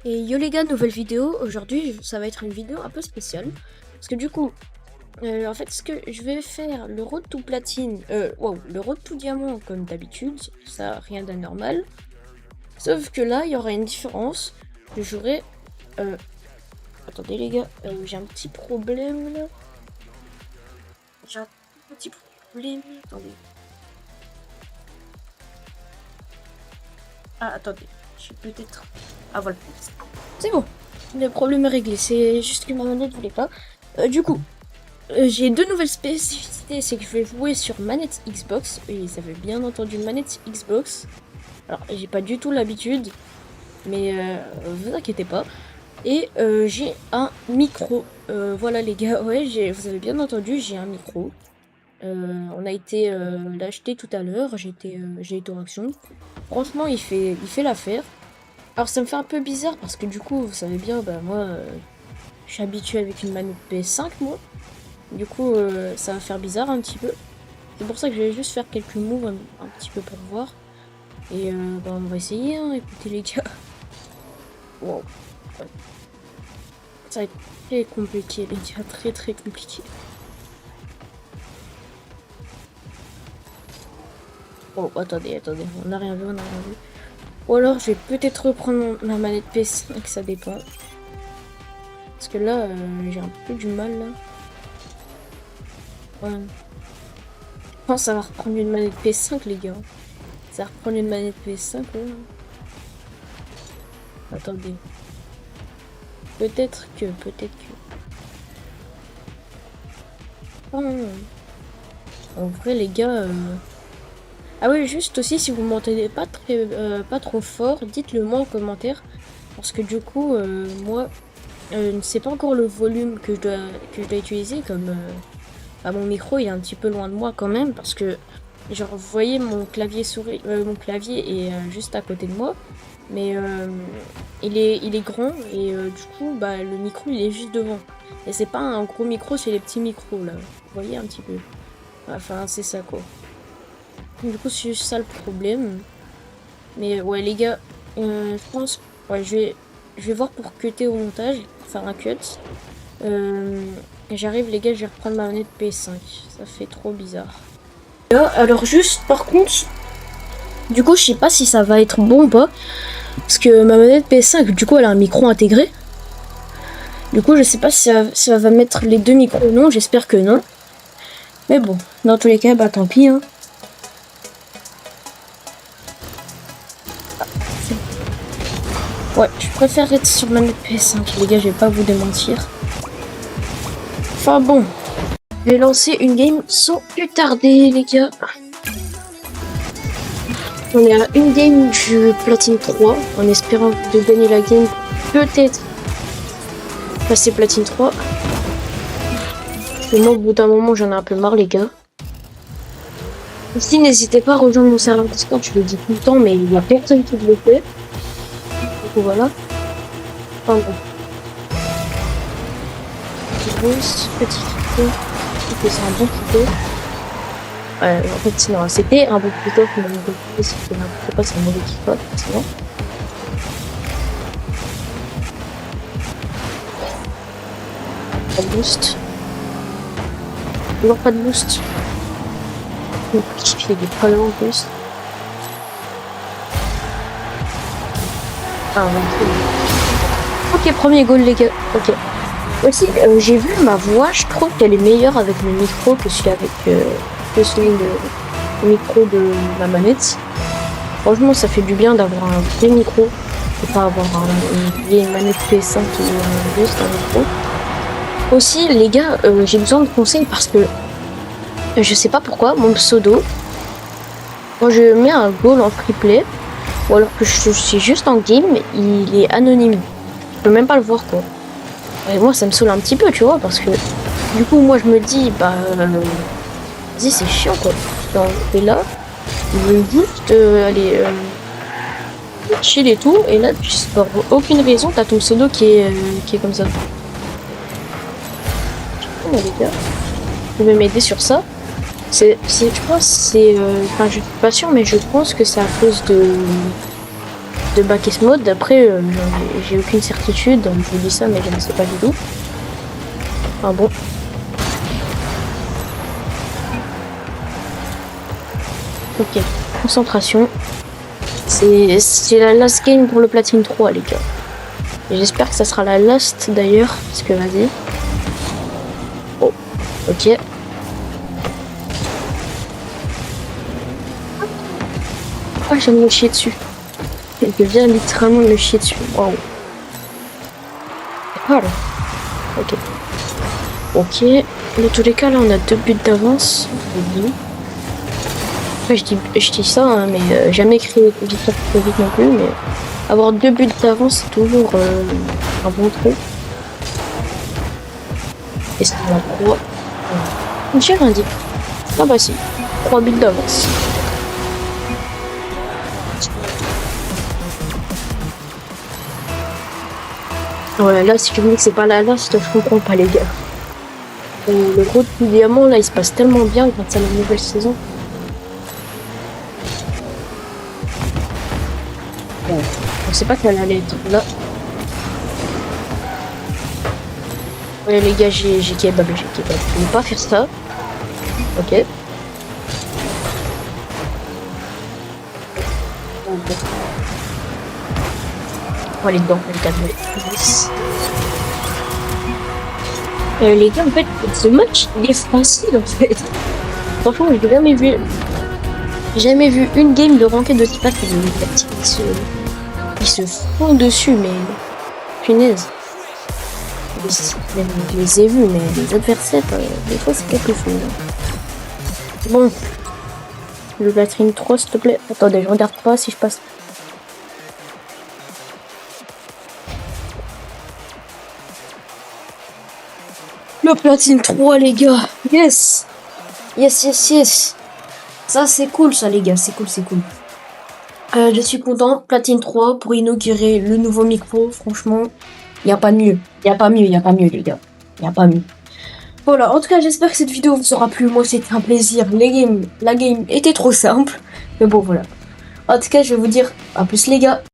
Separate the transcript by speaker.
Speaker 1: Et yo les gars, nouvelle vidéo. Aujourd'hui, ça va être une vidéo un peu spéciale. Parce que du coup, en fait, ce que je vais faire, le road to platine, le road to diamant comme d'habitude, ça rien d'anormal. Sauf que là, il y aura une différence. Je jouerai... attendez les gars, j'ai un petit problème là. J'ai un petit problème, attendez. Ah, attendez, je suis peut-être... Ah voilà, c'est bon. Le problème est réglé, c'est juste que ma manette voulait pas. Du coup, j'ai deux nouvelles spécificités, c'est que je vais jouer sur manette Xbox, et ça fait bien entendu manette Xbox. Alors, j'ai pas du tout l'habitude, mais vous inquiétez pas. Et j'ai un micro. Voilà les gars, ouais, vous avez bien entendu, j'ai un micro. On a été l'acheter tout à l'heure, j'ai été en action. Franchement, il fait l'affaire. Alors ça me fait un peu bizarre parce que du coup, vous savez bien, bah moi, je suis habitué avec une manette PS5 moi. Du coup, ça va faire bizarre un petit peu. C'est pour ça que je vais juste faire quelques moves un petit peu pour voir. Et bah, on va essayer, hein. Écoutez les gars. Wow. Ouais. Ça va être très compliqué les gars, très compliqué. Oh, attendez, on n'a rien vu, Ou alors je vais peut-être reprendre ma manette PS5, ça dépend. Parce que là, j'ai un peu du mal là. Ouais. Je pense que ça va reprendre une manette PS5 les gars. Ça va reprendre une manette PS5 ouais. Attendez. Peut-être que. Oh, non. En vrai les gars. Ah oui, juste aussi si vous m'entendez pas trop fort, dites-le moi en commentaire. Parce que du coup, moi, ne sais pas encore le volume que je dois utiliser comme. Mon micro il est un petit peu loin de moi quand même parce que genre vous voyez mon clavier souris mon clavier est juste à côté de moi mais il est grand et du coup bah le micro il est juste devant et c'est pas un gros micro, c'est les petits micros là, vous voyez un petit peu, enfin c'est ça quoi. Du coup c'est juste ça le problème, mais ouais les gars, je pense ouais je vais voir pour cutter au montage, faire un cut. J'arrive les gars, je vais reprendre ma manette PS5. Ça fait trop bizarre. Là, alors juste par contre, du coup je sais pas si ça va être bon ou pas. Parce que ma manette PS5, du coup elle a un micro intégré. Du coup je sais pas si ça va mettre les deux micros ou non, j'espère que non. Mais bon, dans tous les cas, bah tant pis. Hein. Ouais, je préfère être sur manette PS5 les gars, je vais pas vous démentir. Enfin bon. Je vais lancer une game sans plus tarder les gars. On est à une game du platine 3 en espérant de gagner la game, peut-être passer platine 3. Et moi au bout d'un moment j'en ai un peu marre les gars. Aussi n'hésitez pas à rejoindre mon serveur Discord, je le dis tout le temps mais il n'y a personne qui le fait. Du coup voilà. Enfin bon. Petit kick. C'est un bon kick. En fait, non, c'était un bon kick-off, mais c'était n'importe quoi, c'est un mauvais kick-off, sinon. Pas de boost. Toujours pas de boost. Le petit il est pas loin en plus. Ah, ok, premier goal, les gars. Ok. Aussi, j'ai vu ma voix, je trouve qu'elle est meilleure avec le micro que celui le micro de la manette. Franchement, ça fait du bien d'avoir un vrai micro et pas avoir une vieille manette PS5 qui est juste un micro. Aussi, les gars, j'ai besoin de conseils parce que je sais pas pourquoi mon pseudo, quand je mets un goal en triplé ou alors que je suis juste en game, il est anonyme. Je peux même pas le voir quoi. Et moi ça me saoule un petit peu tu vois parce que du coup moi je me dis bah vas-y c'est chiant quoi. Et là il veut juste aller chill et tout et là pour aucune raison t'as ton pseudo qui est comme ça. Oh les gars, vous pouvez m'aider sur ça. Je pense c'est enfin je suis pas sûre mais je pense que c'est à cause de de baquer ce mode. Après, j'ai aucune certitude, donc je vous dis ça, mais je ne sais pas du tout. Ah bon. Ok, concentration. C'est la last game pour le platine 3, les gars. Et j'espère que ça sera la last d'ailleurs, parce que vas-y. Oh, ok. Ah, je viens de me chier dessus. Je viens littéralement de me chier dessus. Waouh. Voilà. Ok. Ok. Dans tous les cas, là, on a 2 buts d'avance. Après, je dis ça, hein, mais jamais créer victoire trop vite non plus. Mais avoir 2 buts d'avance, c'est toujours un bon truc. Et c'est la 3. J'ai rien dit. Ah bah si. 3 buts d'avance. Ouais, là, si tu me dis que c'est pas la last, je comprends pas, les gars. Le gros du diamant, là, il se passe tellement bien grâce à la nouvelle saison. Bon, on sait pas qu'elle allait être là. Ouais, les gars, j'ai kebab, j'ai kebab. Je ne vais pas faire ça. Ok. On va aller dedans, les gars. Les gars, en fait, ce match, il est facile, en fait. Franchement, j'ai jamais vu une game de ranked de Tipat et ils se font dessus, mais punaise. Je les ai vus, mais les adversaires, des fois, c'est quelque chose. Bon. Le platine 3, s'il te plaît. Attendez, je regarde pas si je passe. Le platine 3, les gars. Yes. Yes, yes, yes. Ça, c'est cool, ça, les gars. C'est cool, c'est cool. Je suis content. Platine 3 pour inaugurer le nouveau micro. Franchement, il n'y a pas mieux. Il n'y a pas mieux, les gars. Il n'y a pas mieux. Voilà, en tout cas, j'espère que cette vidéo vous aura plu. Moi, c'était un plaisir. La game était trop simple. Mais bon, voilà. En tout cas, je vais vous dire à plus, les gars.